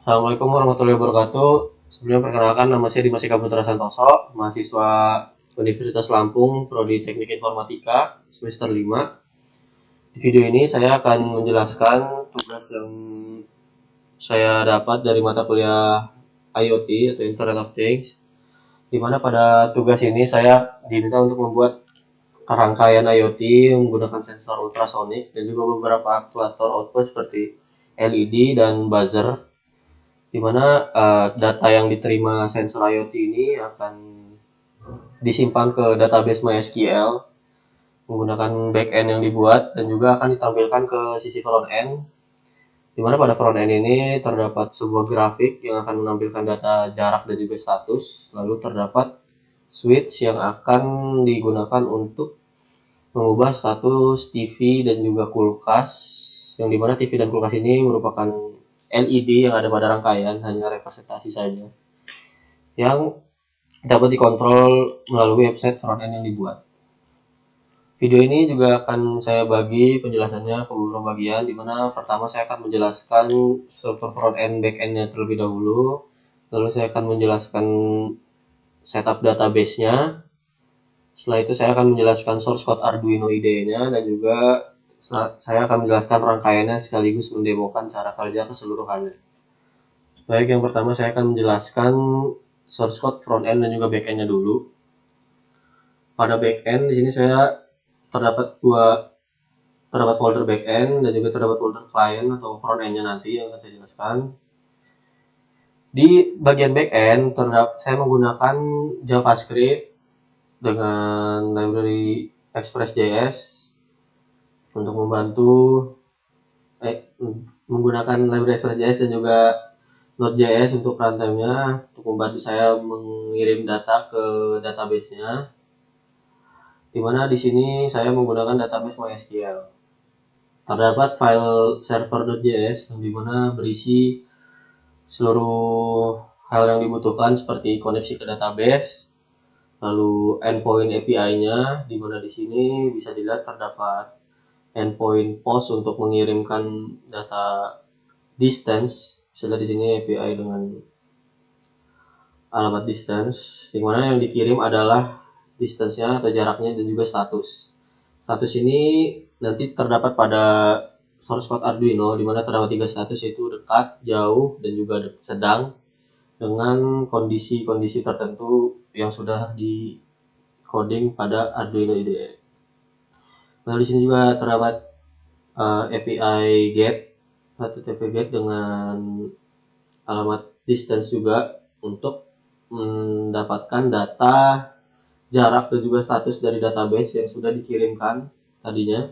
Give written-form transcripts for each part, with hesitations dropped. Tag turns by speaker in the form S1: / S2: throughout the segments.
S1: Assalamualaikum warahmatullahi wabarakatuh. Sebelumnya perkenalkan, nama saya Dimas Eka Putra Santoso, mahasiswa Universitas Lampung, Prodi Teknik Informatika, semester 5. Di video ini saya akan menjelaskan tugas yang saya dapat dari mata kuliah IoT atau Internet of Things, di mana pada tugas ini saya diminta untuk membuat rangkaian IoT menggunakan sensor ultrasonik dan juga beberapa aktuator output seperti LED dan buzzer, di mana data yang diterima sensor IoT ini akan disimpan ke database MySQL menggunakan backend yang dibuat dan juga akan ditampilkan ke sisi front end, di mana pada front end ini terdapat sebuah grafik yang akan menampilkan data jarak dan juga status, lalu terdapat switch yang akan digunakan untuk mengubah status TV dan juga kulkas, yang dimana TV dan kulkas ini merupakan LED yang ada pada rangkaian, hanya representasi saja, yang dapat dikontrol melalui website front end yang dibuat. Video ini juga akan saya bagi penjelasannya ke beberapa bagian, di mana pertama saya akan menjelaskan struktur front end back end-nya terlebih dahulu, lalu saya akan menjelaskan setup database-nya. Setelah itu saya akan menjelaskan source code Arduino IDE-nya, dan juga saya akan menjelaskan rangkaiannya sekaligus mendemokan cara kerja keseluruhannya. Baik, yang pertama saya akan menjelaskan source code front end dan juga back end-nya dulu. Pada back end di sini saya terdapat folder back end dan juga terdapat folder client atau front end-nya nanti yang akan saya jelaskan. Di bagian back end saya menggunakan JavaScript dengan library Express.js untuk menggunakan library Express.js dan juga Node.js untuk runtime-nya untuk membantu saya mengirim data ke database-nya, di mana di sini saya menggunakan database MySQL. Terdapat file server.js yang dimana berisi seluruh hal yang dibutuhkan seperti koneksi ke database, lalu endpoint API-nya, di mana di sini bisa dilihat terdapat endpoint post untuk mengirimkan data distance. Bisa lihat di sini API dengan alamat distance, di mana yang dikirim adalah distance-nya atau jaraknya dan juga status. Status ini nanti terdapat pada source code Arduino, di mana terdapat 3 status, yaitu dekat, jauh, dan juga sedang, dengan kondisi-kondisi tertentu yang sudah di coding pada Arduino IDE. Lalu di sini juga terdapat API get atau TP get dengan alamat distance juga untuk mendapatkan data jarak dan juga status dari database yang sudah dikirimkan tadinya.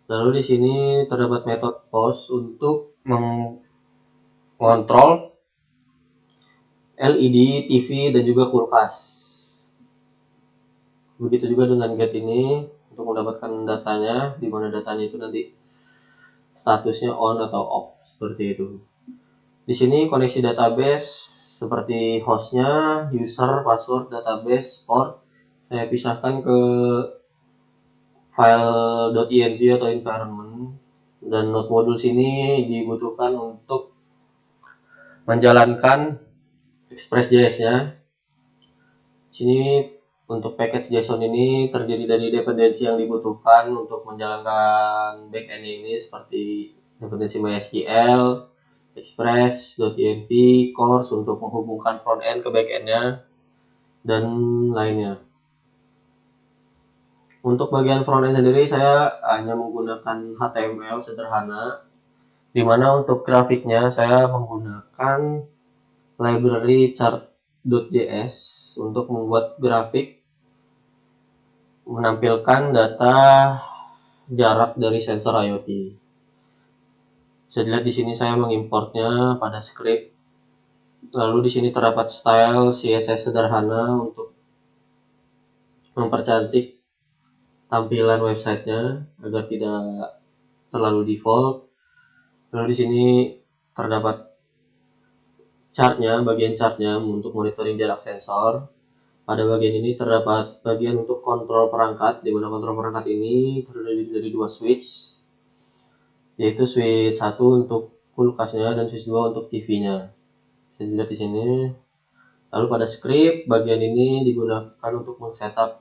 S1: Lalu di sini terdapat metode post untuk mengontrol LED, TV, dan juga kulkas. Begitu juga dengan get ini untuk mendapatkan datanya, di mana datanya itu nanti statusnya on atau off seperti itu. Di sini koneksi database seperti hostnya, user, password, database, port, saya pisahkan ke file .env atau environment, dan node module sini dibutuhkan untuk menjalankan Express.js-nya. Sini untuk package JSON ini terdiri dari dependensi yang dibutuhkan untuk menjalankan backend ini, seperti dependensi MySQL, Express.env, course untuk menghubungkan front end ke backend-nya, dan lainnya. Untuk bagian front end sendiri saya hanya menggunakan HTML sederhana, di mana untuk grafiknya saya menggunakan library chart.js untuk membuat grafik menampilkan data jarak dari sensor IoT. Bisa dilihat di sini saya mengimportnya pada script. Lalu di sini terdapat style CSS sederhana untuk mempercantik tampilan websitenya agar tidak terlalu default. Lalu di sini terdapat bagian chartnya untuk monitoring jarak sensor. Pada bagian ini terdapat bagian untuk kontrol perangkat, di mana kontrol perangkat ini terdiri dari 2 switch, yaitu switch 1 untuk kulkasnya dan switch 2 untuk TV-nya. Bisa dilihat di sini. Lalu pada script bagian ini digunakan untuk men-setup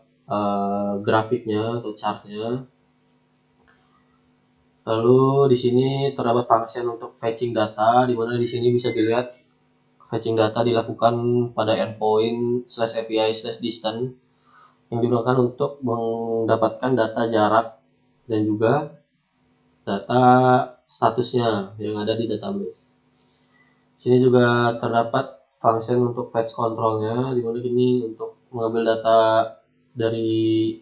S1: grafiknya atau chartnya. Lalu di sini terdapat function untuk fetching data, di mana di sini bisa dilihat fetching data dilakukan pada endpoint/API/distance yang digunakan untuk mendapatkan data jarak dan juga data statusnya yang ada di database. Di sini juga terdapat function untuk fetch controlnya, di mana ini untuk mengambil data dari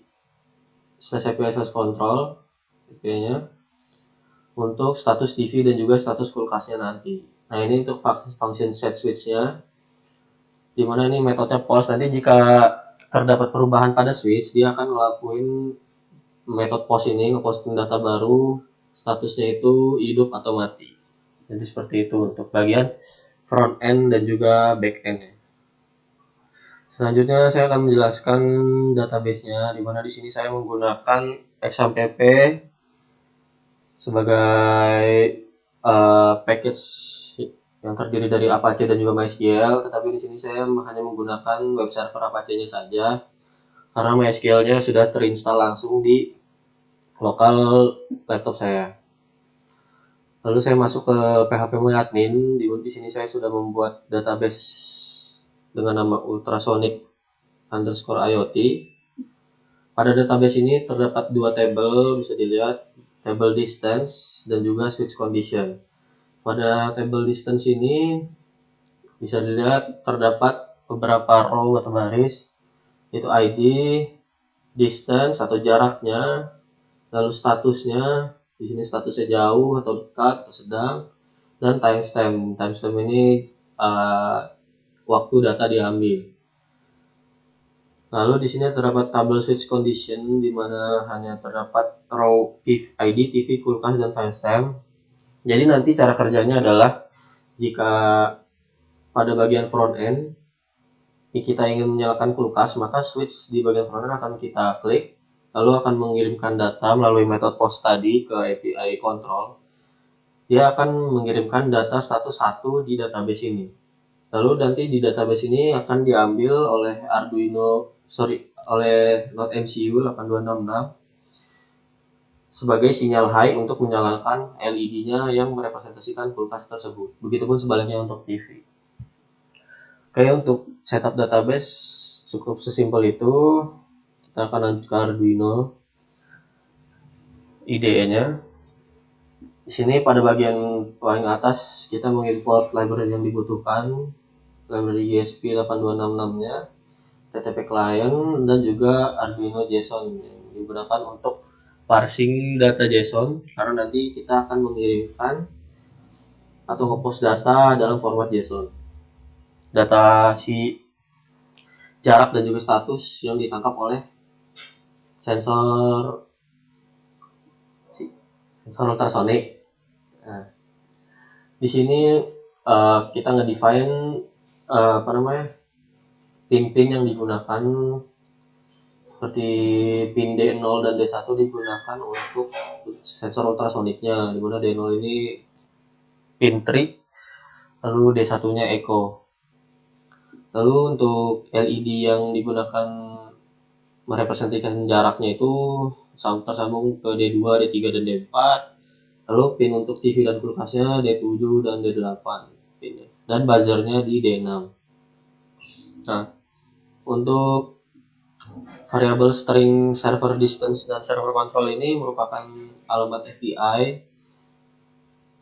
S1: /API/control API-nya untuk status TV dan juga status kulkasnya nanti. Nah, ini untuk function set switch-nya, di mana ini metodenya pause. Nanti jika terdapat perubahan pada switch, dia akan ngelakuin metode pause ini, ngeposting data baru, statusnya itu hidup atau mati. Jadi seperti itu untuk bagian front end dan juga back end. Selanjutnya saya akan menjelaskan database-nya, di mana di sini saya menggunakan XAMPP sebagai package yang terdiri dari Apache dan juga MySQL, tetapi di sini saya hanya menggunakan web server Apache-nya saja karena MySQL-nya sudah terinstall langsung di lokal laptop saya. Lalu saya masuk ke php-admin, di sini saya sudah membuat database dengan nama ultrasonic_IoT. Pada database ini terdapat dua tabel, bisa dilihat table distance dan juga switch condition. Pada table distance ini bisa dilihat terdapat beberapa row atau baris, yaitu ID, distance atau jaraknya, lalu statusnya. Di sini statusnya jauh atau dekat atau sedang, dan timestamp. Timestamp ini waktu data diambil. Lalu di sini terdapat tabel switch condition, di mana hanya terdapat row ID, TV, kulkas, dan timestamp. Jadi nanti cara kerjanya adalah jika pada bagian front end kita ingin menyalakan kulkas, maka switch di bagian front end akan kita klik, lalu akan mengirimkan data melalui metode post tadi ke API control. Dia akan mengirimkan data status 1 di database ini. Lalu nanti di database ini akan diambil oleh oleh Node MCU 8266 sebagai sinyal high untuk menyalakan LED-nya yang merepresentasikan kulkas tersebut. Begitupun sebaliknya untuk TV. Oke, untuk setup database cukup sesimpel itu. Kita akan lanjut ke Arduino IDE-nya. Di sini pada bagian paling atas kita mengimport library yang dibutuhkan, library ESP8266-nya, TTP client, dan juga Arduino JSON yang digunakan untuk parsing data JSON, karena nanti kita akan mengirimkan atau ngepost data dalam format JSON. Data si jarak dan juga status yang ditangkap oleh sensor ultrasonic. Nah, di sini kita nge-define pin-pin yang digunakan, seperti pin D0 dan D1 digunakan untuk sensor ultrasoniknya, di mana D0 ini pin trig, lalu D1-nya echo. Lalu untuk LED yang digunakan merepresentasikan jaraknya itu tersambung ke D2, D3, dan D4. Lalu pin untuk TV dan kulkasnya D7 dan D8 pinnya. Dan buzzernya di D6. Nah, untuk variabel string server distance dan server control ini merupakan alamat API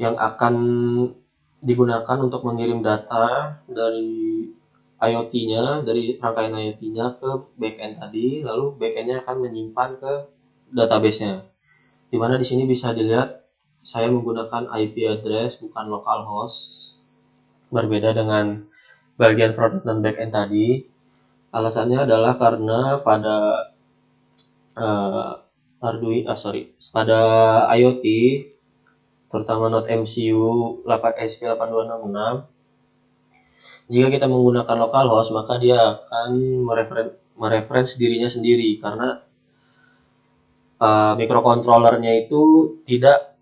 S1: yang akan digunakan untuk mengirim data dari IoT-nya, dari rangkaian IoT-nya ke backend tadi, lalu backend-nya akan menyimpan ke database-nya. Dimana di sini bisa dilihat saya menggunakan IP address bukan localhost, berbeda dengan bagian front dan backend tadi. Alasannya adalah karena pada pada IoT, terutama Node MCU ESP8266, jika kita menggunakan localhost, maka dia akan mereference dirinya sendiri, karena microcontrollernya itu tidak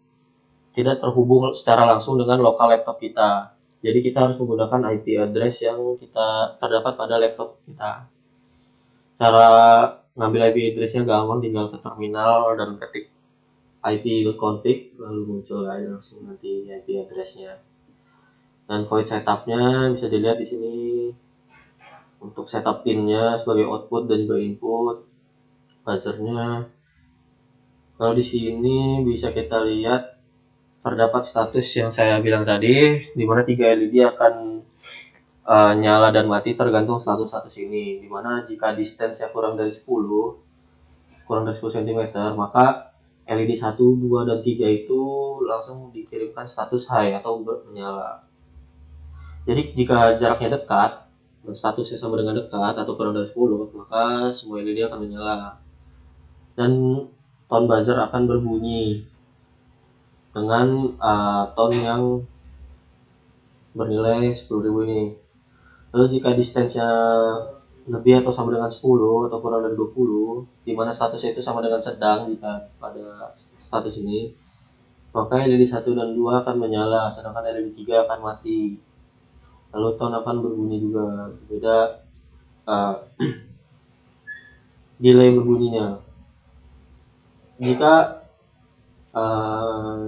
S1: tidak terhubung secara langsung dengan lokal laptop kita. Jadi kita harus menggunakan IP address yang kita terdapat pada laptop kita. Cara ngambil IP address-nya gampang, tinggal ke terminal dan ketik ip.config, lalu muncul aja langsung nanti IP address-nya. Dan void setup-nya bisa dilihat di sini untuk setup pin-nya sebagai output dan juga input, buzzer-nya. Lalu di sini bisa kita lihat terdapat status yang saya bilang tadi, di mana 3 LED akan nyala dan mati tergantung status-status ini. Di mana jika distance-nya kurang dari 10 cm, maka LED 1, 2, dan 3 itu langsung dikirimkan status high atau menyala. Jadi jika jaraknya dekat, statusnya sama dengan dekat atau kurang dari 10, maka semua LED akan menyala. Dan tone buzzer akan berbunyi dengan tone yang bernilai 10.000 ini. Lalu jika distance-nya lebih atau sama dengan 10 atau kurang dari 20, di mana statusnya itu sama dengan sedang jika pada status ini, maka LED 1 dan 2 akan menyala, sedangkan LED 3 akan mati. Lalu tone akan berbunyi juga, beda delay berbunyinya. Jika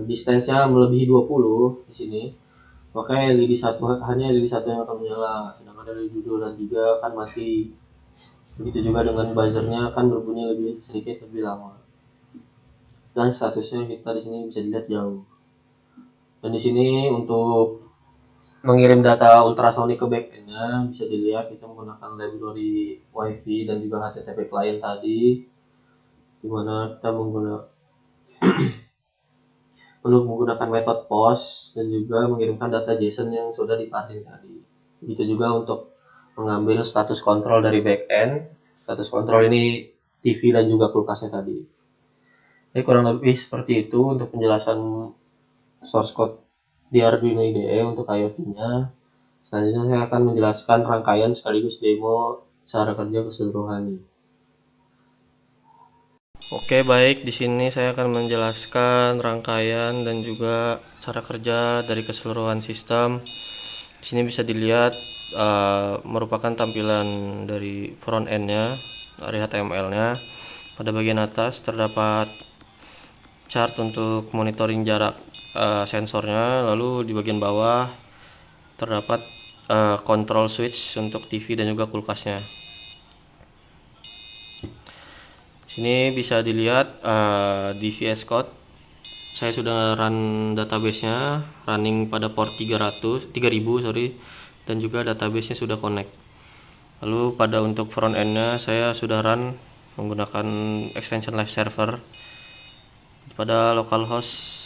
S1: distance-nya melebihi 20 di sini, maka hanya LED 1 yang akan menyala, sedangkan LED 2 dan 3 akan mati. Begitu juga dengan buzzer-nya akan berbunyi sedikit lebih lama. Dan statusnya kita di sini bisa dilihat jauh. Dan di sini untuk mengirim data ultrasonic ke backend-nya bisa dilihat kita menggunakan library WiFi dan juga HTTP client tadi, dimana kita menggunakan metode POST dan juga mengirimkan data JSON yang sudah diparsing tadi. Begitu juga untuk mengambil status kontrol dari backend. Status kontrol ini TV dan juga kulkasnya tadi. Jadi kurang lebih seperti itu untuk penjelasan source code di Arduino IDE untuk IoT-nya. Selanjutnya saya akan menjelaskan rangkaian sekaligus demo cara kerja keseluruhannya. Oke, baik. Di sini saya akan menjelaskan rangkaian dan juga cara kerja dari keseluruhan sistem. Di sini bisa dilihat merupakan tampilan dari front end-nya, dari HTML-nya. Pada bagian atas terdapat chart untuk monitoring jarak sensornya, lalu di bagian bawah terdapat control switch untuk TV dan juga kulkasnya. Sini bisa dilihat di VS Code saya sudah run database-nya, running pada port 3000 dan juga database-nya sudah connect. Lalu pada untuk front end-nya saya sudah run menggunakan extension live server pada localhost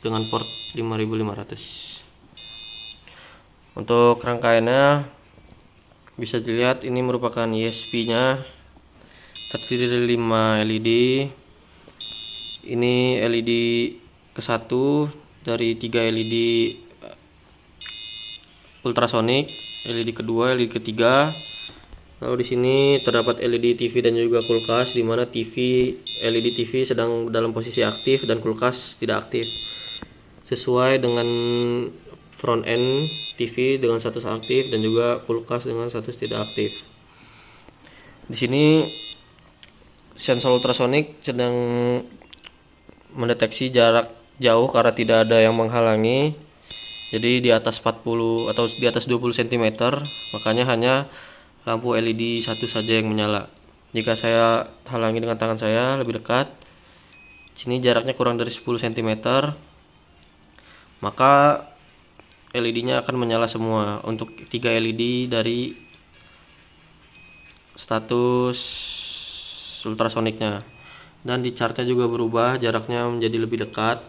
S1: dengan port 5500. Untuk rangkaiannya bisa dilihat ini merupakan ISP-nya, terdiri dari 5 LED. Ini LED ke-1 dari 3 LED ultrasonic, LED kedua, LED ketiga. Lalu di sini terdapat LED TV dan juga kulkas, di mana LED TV sedang dalam posisi aktif dan kulkas tidak aktif. Sesuai dengan front end TV dengan status aktif dan juga kulkas dengan status tidak aktif. Di sini sensor ultrasonic sedang mendeteksi jarak jauh karena tidak ada yang menghalangi. Jadi di atas 40 atau di atas 20 cm, makanya hanya lampu LED satu saja yang menyala. Jika saya halangi dengan tangan saya lebih dekat, sini jaraknya kurang dari 10 cm, maka LED-nya akan menyala semua untuk 3 LED dari status ultrasoniknya. Dan di chartnya juga berubah, jaraknya menjadi lebih dekat.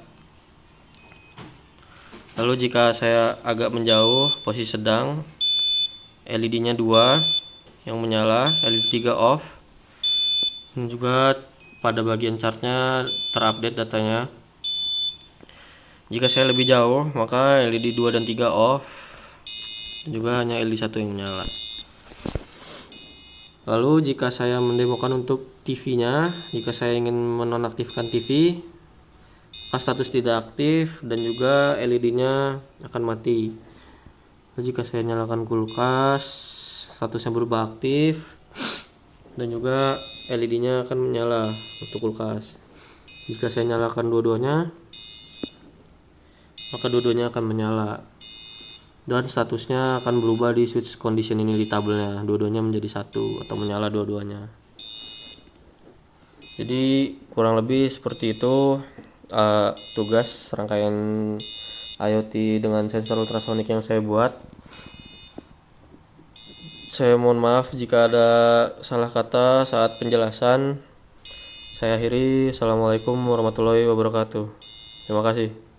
S1: Lalu jika saya agak menjauh, posisi sedang, LED-nya 2 yang menyala, LED 3 off. Dan juga pada bagian chartnya terupdate datanya. Jika saya lebih jauh, maka LED 2 dan 3 off, dan juga hanya LED 1 yang menyala. Lalu jika saya mendemokan untuk TV-nya, jika saya ingin menonaktifkan TV, status tidak aktif dan juga LED-nya akan mati. Jika saya nyalakan kulkas, statusnya berubah aktif dan juga LED-nya akan menyala untuk kulkas. Jika saya nyalakan dua-duanya, maka dua-duanya akan menyala dan statusnya akan berubah di switch condition ini di tabelnya, dua-duanya menjadi satu atau menyala dua-duanya. Jadi kurang lebih seperti itu tugas rangkaian IoT dengan sensor ultrasonik yang saya buat. Saya mohon maaf jika ada salah kata saat penjelasan. Saya akhiri. Assalamualaikum warahmatullahi wabarakatuh. Terima kasih.